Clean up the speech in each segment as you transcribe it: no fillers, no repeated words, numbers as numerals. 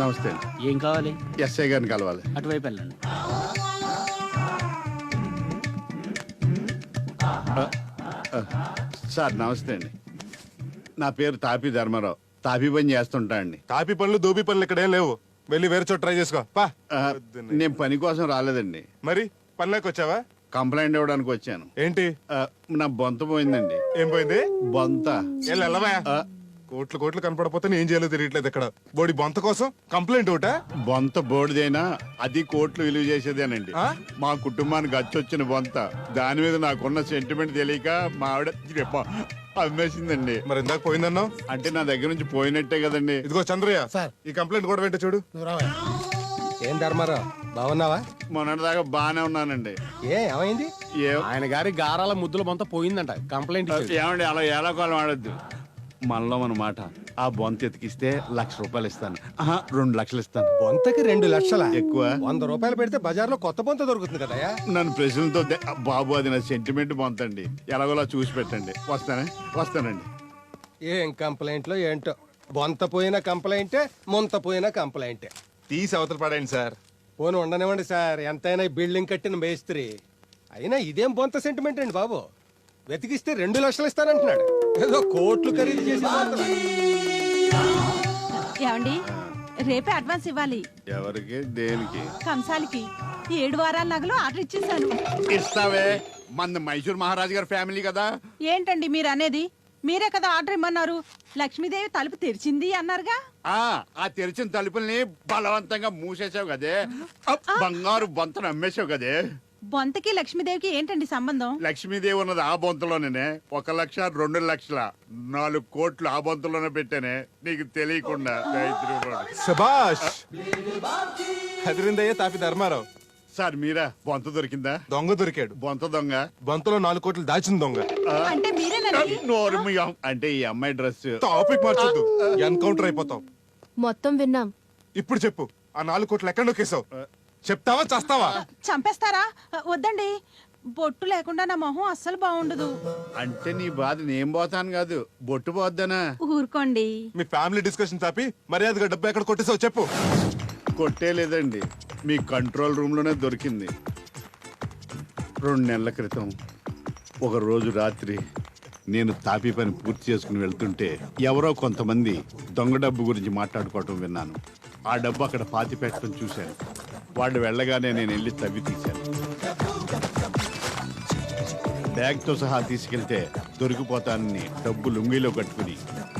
నమస్తే అండి. ఏం కావాలి? ఎస్ఐ గారిని కలవాలి. అటువైపు వెళ్ళండి. సార్ నమస్తే అండి. నా పేరు తాపి ధర్మారావు. తాపి పని చేస్తుంటా అండి. తాపి పనులు దూపి పనులు ఇక్కడేం లేవు. వెళ్ళి వేరే చోట ట్రై చేసుకో పా. నేను పని కోసం రాలేదండి. మరి పనిలోకి వచ్చావా? కంప్లైంట్ ఇవ్వడానికి వచ్చాను. ఏంటి? నా బొంత పోయిందండి. ఏం పోయింది? బొంత. వెళ్ళవా? కోట్లు కోట్లు కనపడపోతే ఏం చేయాలో తెలియట్లేదు ఇక్కడ. బోడి బొంత కోసం కంప్లైంట్ ఒకట? బొంత బోడిదైనా అది కోట్లు విలువ చేసేదేనండి. ఆ? మా కుటుంబానికి అచ్చొచ్చిన బొంత. దాని మీద నాకున్న సెంటిమెంట్ తెలియక మా ఆవిడ అమ్మేసిందండి. మరి ఇందాక పోయిందన్నావు అంటే నా దగ్గర నుంచి పోయినట్టే కదండి. ఇదిగో చంద్రయ్య సార్. ఈ కంప్లైంట్ కూడా వెంట చూడు. ఏం ధర్మారావు బాగున్నావా? మొన్నటిదాకా బాగానే ఉన్నానండి. ఏమైంది? ఆయన గారి గారాల ముద్దుల బొంత పోయిందంట. కంప్లైంట్ ఇచ్చాడు. ఏమండి అలా ఏలాకోలం ఆడొద్దు. మనలో మన మాట. ఆ బొంత ఎతికిస్తే ₹1,00,000 ఇస్తాను. 2 లక్షలు ఇస్తాను. బొంతకి 2 లక్షల ఎక్కువ. ₹100 పెడితే బజార్లో కొత్త బొంత దొరుకుతుంది కదా. నన్ను ప్రశ్నలతో బాబు అది నా సెంటిమెంట్ బొంత అండి. ఎలాగోలా చూసి పెట్టండి. వస్తానండి. ఏం కంప్లైంట్లో ఏంటో. బొంత పోయిన కంప్లైంటే, ముంత పోయిన కంప్లైంటే. తీసి అవతల పడండి సార్. పోను ఉండనివ్వండి సార్. ఎంతైనా ఈ బిల్డింగ్ కట్టిన మేస్త్రి. అయినా ఇదేం బొంత సెంటిమెంట్ అండి బాబు. వెతికిస్తే 2 లక్షలు ఇస్తానంటున్నాడు. ఏదో కోట్లు ఖరీదు చేసి. ఏమండి, రేపే అడ్వాన్స్ ఇవ్వాలి. ఎవరికి? దేనికి? కంసాలికి 7 వారాల నగలు ఆర్డర్ ఇచ్చేసాను. ఇస్తావే. మన మైసూర్ మహారాజు గారి ఫ్యామిలీ కదా. ఏంటండి మీరు అనేది? మీరే కదా ఆర్డర్ ఇమ్మన్నారు. లక్ష్మీదేవి తలుపు తెరిచింది అన్నారుగా. ఆ తెరిచిన తలుపుల్ని బలవంతంగా మూసేసావు కదే. బంగారు బొంతను అమ్మేసావు కదే. బొంతకి లక్ష్మీదేవికి ఏంటండి సంబంధం? లక్ష్మీదేవి ఉన్నది ఆ బొంతలోనే. 1,00,000, 2 లక్షల, 4 కోట్లు ఆ బొంతలోనే పెట్టానే. నీకు తెలియకుండా. శబాష్. హదిరిందయ్య తాపి ధర్మారావు. సార్ మీరా? బొంత దొరికిందా? దొంగ దొరికాడు. బొంత దొంగ. బొంతలో 4 కోట్లు దాచిన దొంగ. అంటే మీరేనండి? నోరు మూయ్. అంటే ఈ అమ్మాయి డ్రెస్. టాపిక్ మార్చొద్దు. ఎన్కౌంటర్ అయిపోతాం. మొత్తం విన్నాం. ఇప్పుడు చెప్పు, ఆ 4 కోట్లు ఎక్కడ నొక్కేసావు? చెప్తావా చేస్తావా? చంపేస్తారా? వద్దండి. బొట్టు లేకుండా నా మొహం అస్సలు బాగుండదు. అంటే నీ బాధ నేను పోతాను కాదు, బొట్టు పోద్దనా? ఊరుకోండి. మీ ఫ్యామిలీ డిస్కషన్ తాపి మర్యాదగా డబ్బు ఎక్కడ కొట్టేసావు చెప్పు. కొట్టే లేదండి, మీ కంట్రోల్ రూమ్ లోనే దొరికింది. 2 నెలల క్రితం ఒక రోజు రాత్రి నేను తాపీ పని పూర్తి చేసుకుని వెళ్తుంటే ఎవరో కొంతమంది దొంగ డబ్బు గురించి మాట్లాడుకోవటం విన్నాను. ఆ డబ్బు అక్కడ పాతి పెట్టడం చూశాను. వాళ్ళు వెళ్ళగానే నేను వెళ్ళి తవ్వి తీశాను. బ్యాగ్తో సహా తీసుకెళ్తే దొరికిపోతానని డబ్బు లుంగిలో కట్టుకుని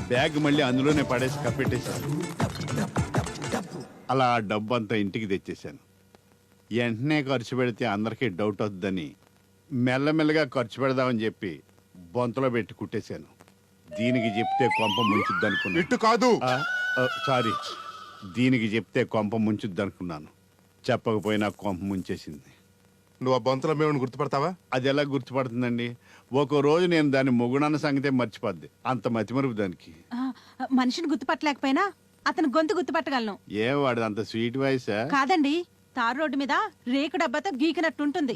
బ్యాగ్ మళ్ళీ అందులోనే పడేసి కప్పెట్టేశాను. అలా ఆ డబ్బు అంతా ఇంటికి తెచ్చేశాను. వెంటనే ఖర్చు పెడితే అందరికీ డౌట్ వద్దని మెల్లమెల్లగా ఖర్చు పెడదామని చెప్పి బొంతలో పెట్టి కుట్టేశాను. దీనికి చెప్తే కొంప ముంచుద్దనుకున్నాను. ఇట్టు కాదు. సారీ, దీనికి చెప్తే కొంప ముంచుద్దనుకున్నాను. చెప్పకపోయినా కొంప ముంచేసింది. నువ్వు ఆ బొంతలో మేము గుర్తుపడతావా? అది ఎలా గుర్తుపడుతుందండి? ఒక రోజు నేను దాని మొగుడన్న సంగతే మర్చిపోద్ది. అంత మతిమరుపు దానికి. మనిషిని గుర్తుపట్టలేకపోయినా అతను గొంతు గుర్తుపట్టగలను. వాడు అంత స్వీట్ వాయిసా? కాదండి, తారు రోడ్డు మీద రేకు డబ్బాతో గీకినట్టుంటుంది.